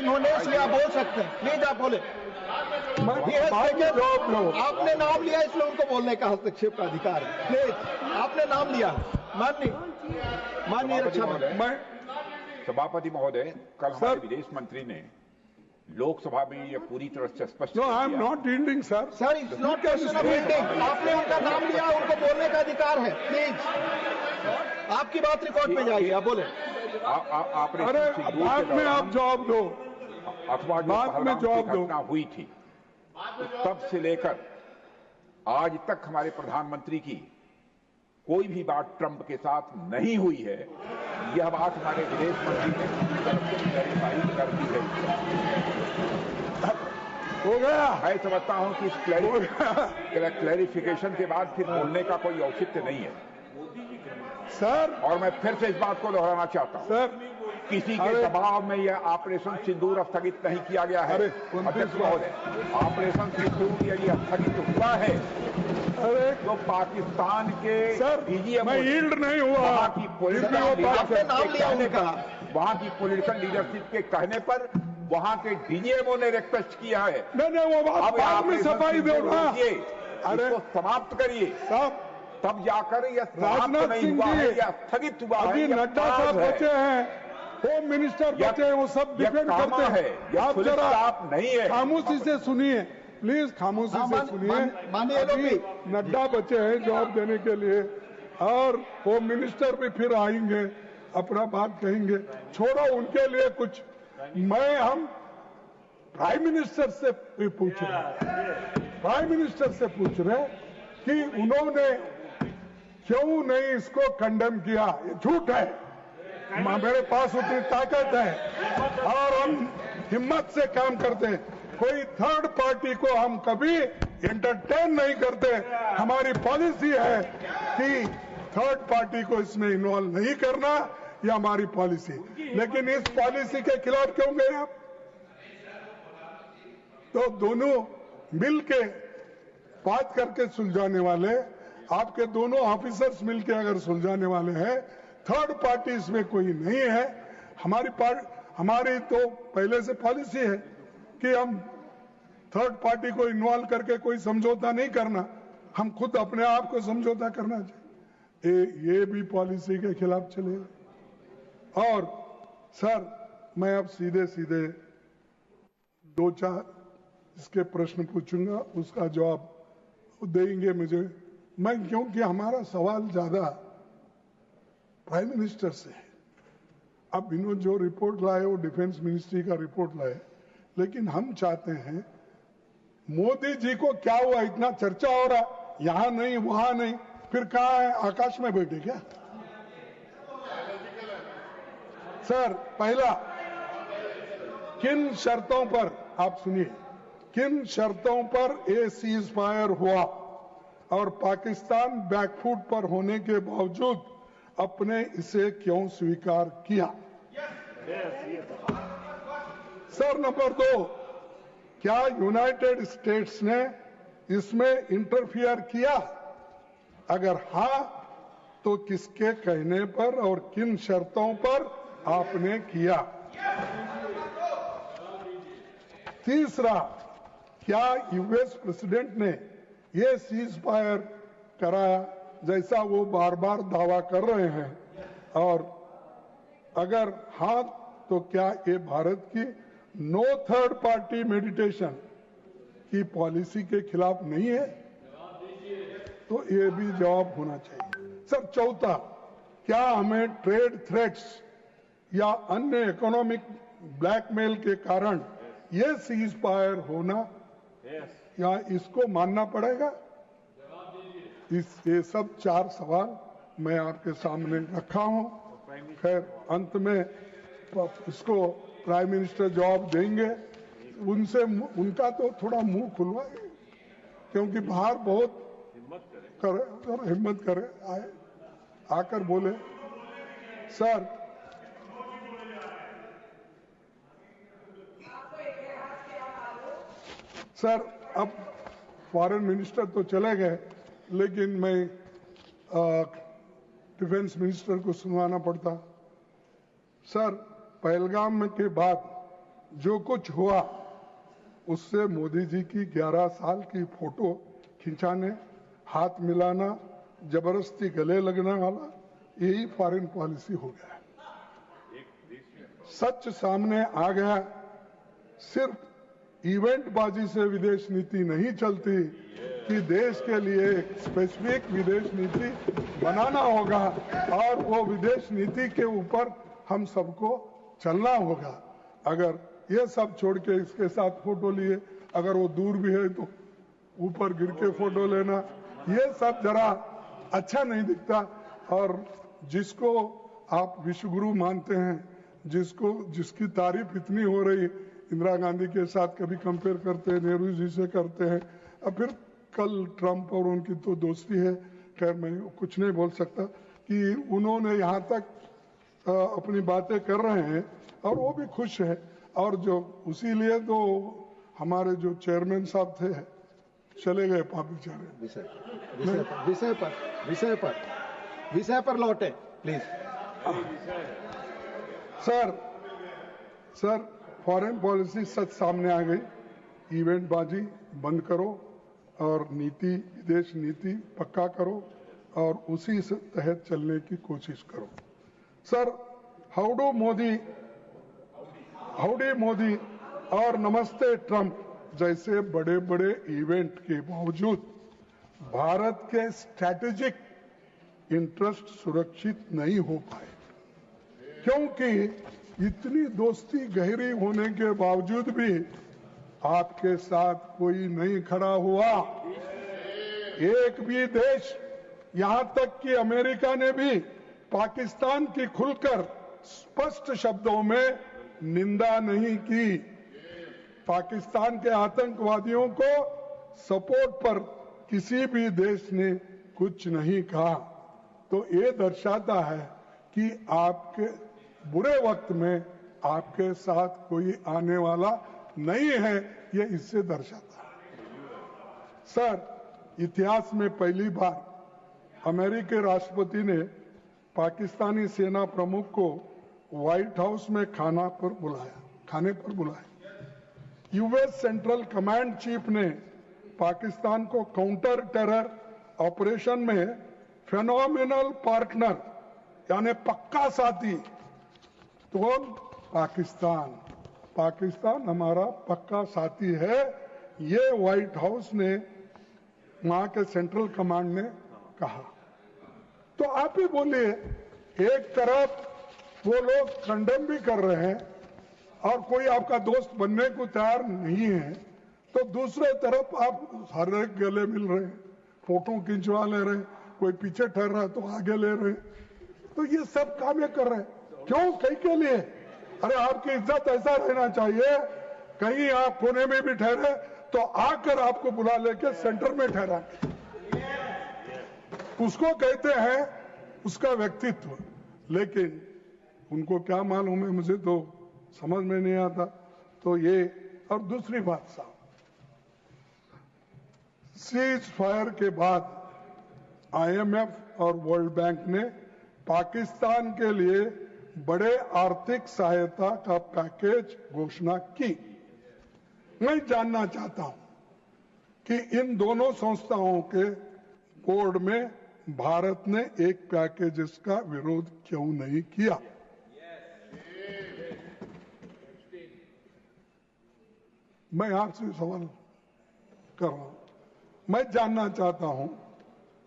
इन्होंने, इसलिए आप बोल सकते हैं। प्लीज आप बोले। आपने नाम लिया इसलिए उनको बोलने का हस्तक्षेप का अधिकार है। प्लीज, आपने नाम लिया। माननीय रक्षा मंत्री। सभापति महोदय, कल हमारे विदेश मंत्री ने लोकसभा में ये पूरी तरह से स्पष्ट किया। I am not yielding sir. Sir, it's not question of yielding. आपने उनका नाम लिया, उनको बोलने का अधिकार है। प्लीज, आपकी बात रिकॉर्ड पे जाएगी, आप बोले। अरे बाद में आप जवाब दो, अथवा बाद में जवाब दो। घटना हुई थी तब से लेकर आज तक हमारे प्रधानमंत्री की कोई भी बात ट्रंप के साथ नहीं हुई है। यह बात हमारे विदेश मंत्री ने क्लैरिफाई कर दी है। हो गया। मैं समझता हूं कि इस क्लैरिफिकेशन के बाद फिर बोलने का कोई औचित्य नहीं है सर। और मैं फिर से इस बात को दोहराना चाहता हूं सर, किसी के दबाव में यह ऑपरेशन सिंदूर स्थगित नहीं किया गया है। अध्यक्ष महोदय, ऑपरेशन सिंदूर यदि स्थगित हुआ है तो पाकिस्तान के सर, मैं यील्ड नहीं हुआ। वहां की पॉलिटिकल लीडरशिप के कहने पर वहां के डीजीएमओ ने रिक्वेस्ट किया है। नहीं, वो बात बाद में सफाई दो ना। अरे समाप्त करिए साहब, तब जाकर यह समाप्त नहीं हुआ है या स्थगित हुआ है। अभी नड्डा साहब बचे हैं, होम मिनिस्टर बचे हैं, वो सब डिपेंड करते हैं। आप जरा नहीं है, खामोशी से सुनिए प्लीज, खामोशी से सुनिए। अभी नड्डा बचे हैं जवाब देने के लिए और होम मिनिस्टर भी फिर आएंगे, अपना बात कहेंगे। छोड़ो उनके लिए कुछ। हम प्राइम मिनिस्टर से भी पूछ रहे हैं, प्राइम मिनिस्टर से पूछ रहे हैं कि उन्होंने क्यों नहीं इसको कंडेम किया। ये झूठ है, मेरे पास उतनी ताकत है और हम हिम्मत से काम करते हैं। कोई थर्ड पार्टी को हम कभी एंटरटेन नहीं करते। हमारी पॉलिसी है कि थर्ड पार्टी को इसमें इन्वॉल्व नहीं करना, यह हमारी पॉलिसी। लेकिन इस पॉलिसी के खिलाफ क्यों गए आप? तो दोनों मिलके बात करके सुलझाने वाले, आपके दोनों ऑफिसर्स मिलके अगर सुलझाने वाले हैं, थर्ड पार्टी इसमें कोई नहीं है। हमारी तो पहले से पॉलिसी है कि हम थर्ड पार्टी को इन्वॉल्व करके कोई समझौता नहीं करना, हम खुद अपने आप को समझौता करना चाहिए। ये भी पॉलिसी के खिलाफ चलेगा। और सर, मैं अब सीधे सीधे दो चार इसके प्रश्न पूछूंगा, उसका जवाब देंगे मुझे। क्योंकि हमारा सवाल ज्यादा प्राइम मिनिस्टर से है। अब इन्होंने जो रिपोर्ट लाए वो डिफेंस मिनिस्ट्री का रिपोर्ट लाए, लेकिन हम चाहते हैं मोदी जी को क्या हुआ, इतना चर्चा हो रहा, यहां नहीं वहां नहीं, फिर कहां है, आकाश में बैठे क्या? सर, पहला, किन शर्तों पर, आप सुनिए, किन शर्तों पर ये सीज फायर हुआ और पाकिस्तान बैकफुट पर होने के बावजूद अपने इसे क्यों स्वीकार किया? सर, नंबर 2, क्या यूनाइटेड स्टेट्स ने इसमें इंटरफियर किया? अगर हां, तो किसके कहने पर और किन शर्तों पर आपने किया? तीसरा, क्या यूएस प्रेसिडेंट ने ये सीज फायर कराया जैसा वो बार बार दावा कर रहे हैं? और अगर हां, तो क्या ये भारत की नो थर्ड पार्टी मेडिटेशन की पॉलिसी के खिलाफ नहीं है? तो ये भी जवाब होना चाहिए। सर, चौथा, क्या हमें ट्रेड थ्रेट्स या अन्य इकोनॉमिक ब्लैकमेल के कारण ये सीज फायर होना या इसको मानना पड़ेगा? ये सब 4 सवाल मैं आपके सामने रखा हूं। खैर, अंत में इसको प्राइम मिनिस्टर जवाब देंगे। उनसे उनका तो थोड़ा मुंह खुलवाए, क्योंकि बाहर बहुत हिम्मत करे, आकर बोले। सर, अब फॉरेन मिनिस्टर तो चले गए, लेकिन मैं डिफेंस मिनिस्टर को सुनवाना पड़ता। सर, पहलगाम के बाद जो कुछ हुआ उससे मोदी जी की 11 साल की फोटो खिंचाने, हाथ मिलाना, जबरदस्ती गले लगने वाला, यही फॉरेन पॉलिसी हो गया है। सच सामने आ गया, सिर्फ इवेंट बाजी से विदेश नीति नहीं चलती कि देश के लिए एक स्पेसिफिक विदेश नीति बनाना होगा और वो विदेश नीति के ऊपर हम सबको चलना होगा। अगर ये सब छोड़ के इसके साथ फोटो लिए, अगर वो दूर भी है तो ऊपर गिर के फोटो लेना, ये सब जरा अच्छा नहीं दिखता। और जिसको आप विश्वगुरु मानते हैं, जिसकी तारीफ इतनी हो रही, इंदिरा गांधी के साथ कभी कंपेयर करते हैं, नेहरू जी से करते हैं, और फिर कल ट्रंप और उनकी तो दोस्ती है, खैर मैं कुछ नहीं बोल सकता कि उन्होंने यहाँ तक अपनी बातें कर रहे हैं और वो भी खुश है। और जो उसी लिए तो हमारे जो चेयरमैन साहब थे चले गए बेचारे। विषय पर लौटे प्लीज। सर फॉरेन पॉलिसी सच सामने आ गई, इवेंट बाजी बंद करो और विदेश नीति पक्का करो और उसी से तहत चलने की कोशिश करो। सर हाउडी मोदी और नमस्ते ट्रंप जैसे बड़े बड़े इवेंट के बावजूद भारत के स्ट्रैटेजिक इंटरेस्ट सुरक्षित नहीं हो पाए, क्योंकि इतनी दोस्ती गहरी होने के बावजूद भी आपके साथ कोई नहीं खड़ा हुआ। एक भी देश, यहां तक कि अमेरिका ने भी पाकिस्तान की खुलकर स्पष्ट शब्दों में निंदा नहीं की। पाकिस्तान के आतंकवादियों को सपोर्ट पर किसी भी देश ने कुछ नहीं कहा। तो ये दर्शाता है कि आपके बुरे वक्त में आपके साथ कोई आने वाला नहीं है, ये इससे दर्शाता है। सर, इतिहास में पहली बार अमेरिकी राष्ट्रपति ने पाकिस्तानी सेना प्रमुख को व्हाइट हाउस में खाने पर बुलाया। यूएस सेंट्रल कमांड चीफ ने पाकिस्तान को काउंटर टेरर ऑपरेशन में फेनोमिनल पार्टनर यानी पक्का साथी, तो पाकिस्तान हमारा पक्का साथी है, ये व्हाइट हाउस ने, वहां के सेंट्रल कमांड ने कहा। तो आप ही बोलिए, एक तरफ वो लोग कंडेम भी कर रहे हैं और कोई आपका दोस्त बनने को तैयार नहीं है, तो दूसरे तरफ आप हर एक गले मिल रहे हैं, फोटो खिंचवा ले रहे हैं, कोई पीछे ठहर रहा है तो आगे ले रहे हैं। तो ये सब काम ये कर रहे हैं, क्यों? कहीं के लिए? अरे आपकी इज्जत ऐसा रहना चाहिए, कहीं आप कोने में भी ठहरे तो आकर आपको बुला लेके सेंटर में ठहरा, उसको कहते हैं उसका व्यक्तित्व। लेकिन उनको क्या मालूम है, मुझे तो समझ में नहीं आता। तो ये, और दूसरी बात साहब, सीज फायर के बाद आईएमएफ और वर्ल्ड बैंक ने पाकिस्तान के लिए बड़े आर्थिक सहायता का पैकेज घोषणा की। मैं जानना चाहता हूं कि इन दोनों संस्थाओं के बोर्ड में भारत ने एक पैकेज का विरोध क्यों नहीं किया? मैं आपसे सवाल कर रहा हूं, मैं जानना चाहता हूं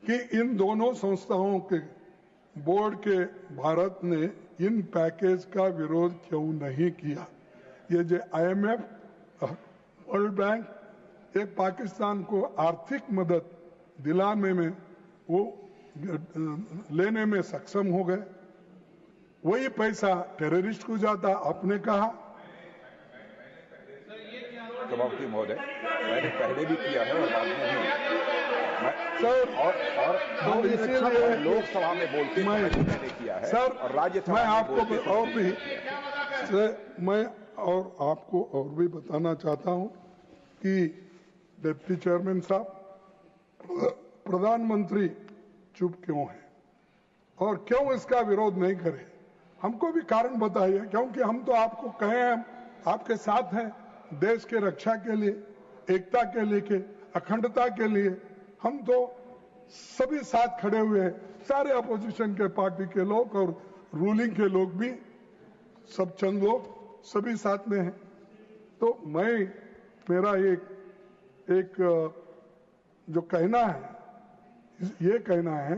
कि इन दोनों संस्थाओं के बोर्ड के भारत ने इन पैकेज का विरोध क्यों नहीं किया? ये जो आईएमएफ, वर्ल्ड बैंक, ये पाकिस्तान को आर्थिक मदद दिलाने में, वो लेने में सक्षम हो गए। वही पैसा टेररिस्ट को जाता, आपने कहा। सभापति महोदय, मैंने पहले भी किया है और बाद में भी सर, और इसीलिए लोकसभा में बोलते मैंने किया है सर, और राज्यसभा मैं में आपको और भी मैं आपको और भी बताना चाहता हूं कि डिप्टी चेयरमैन साहब, प्रधानमंत्री चुप क्यों है और क्यों इसका विरोध नहीं करे? हमको भी कारण बताइए, क्योंकि हम तो आपको कहे हैं आपके साथ हैं देश के रक्षा के लिए, एकता के लिए, अखंडता के लिए। हम तो सभी साथ खड़े हुए हैं, सारे अपोजिशन के पार्टी के लोग और रूलिंग के लोग भी, सब चंद लोग सभी साथ में हैं। तो मेरा एक जो कहना है, ये कहना है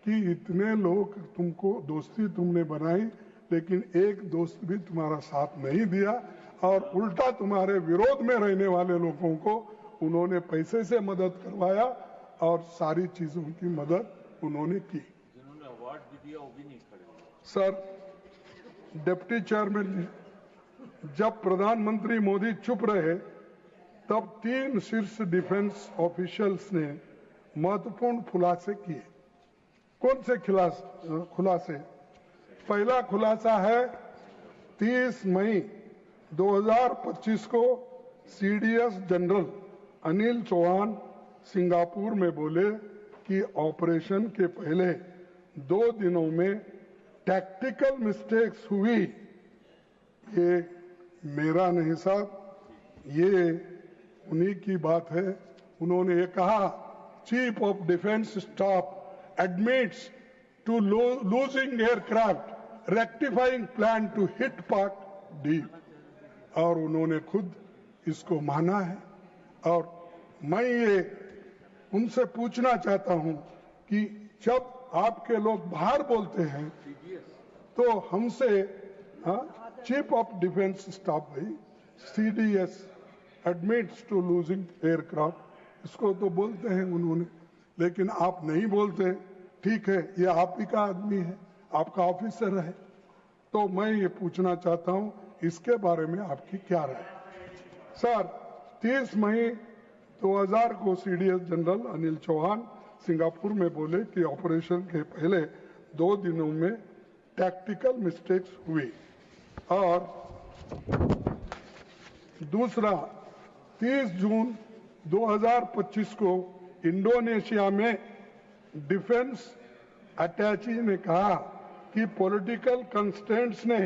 कि इतने लोग तुमको दोस्ती तुमने बनाई, लेकिन एक दोस्त भी तुम्हारा साथ नहीं दिया और उल्टा तुम्हारे विरोध में रहने वाले लोगों को उन्होंने पैसे से मदद करवाया और सारी चीजों की मदद उन्होंने की। जिन्होंने अवार्ड भी दिया वो भी नहीं खड़े। सर, डिप्टी चेयरमैन जी, जब प्रधानमंत्री मोदी चुप रहे तब 3 शीर्ष डिफेंस ऑफिशियल्स ने महत्वपूर्ण खुलासे किए। कौन से खुलासे? पहला खुलासा है 30 मई 2025 को CDS general Anil Chauhan Singapore में बोले कि ऑपरेशन के पहले 2 दिनों में टैक्टिकल मिस्टेक्स हुई। ये मेरा नहीं साहब, ये उन्हीं की बात है। उन्होंने ये कहा, chief of defence staff admits to losing aircraft, rectifying plan to hit part D, और उन्होंने खुद इसको माना है। और मैं ये उनसे पूछना चाहता हूं कि जब आपके लोग बाहर बोलते हैं तो हमसे चीफ ऑफ डिफेंस स्टाफ भाई CDS admits to losing aircraft, इसको तो बोलते हैं उन्होंने, लेकिन आप नहीं बोलते। ठीक है, ये आप ही का आदमी है, आपका ऑफिसर है, तो मैं ये पूछना चाहता हूं इसके बारे में आपकी क्या राय? सर, 30 मई 2000 को CDS general Anil Chauhan Singapore में बोले कि ऑपरेशन के पहले 2 दिनों में टैक्टिकल मिस्टेक्स हुई। और दूसरा, 30 जून 2025 को इंडोनेशिया में डिफेंस अटैची ने कहा कि पॉलिटिकल कंस्ट्रेंट्स ने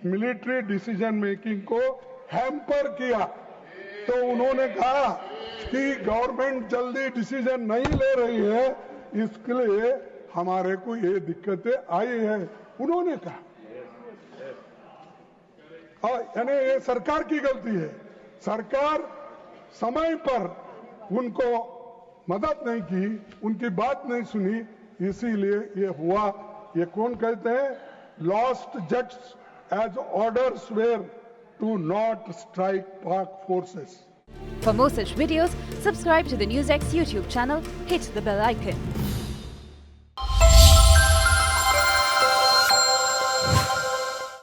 मिलिट्री डिसीजन मेकिंग को हैम्पर किया। तो उन्होंने कहा कि गवर्नमेंट जल्दी डिसीजन नहीं ले रही है, इसके लिए हमारे को ये दिक्कतें आई है, उन्होंने कहा। यानी ये सरकार की गलती है, सरकार समय पर उनको मदद नहीं की, उनकी बात नहीं सुनी, इसीलिए ये हुआ। ये कौन कहते हैं? Lost jets as orders were to not strike Pak forces. For more such videos, subscribe to the NewsX YouTube channel, hit the bell icon.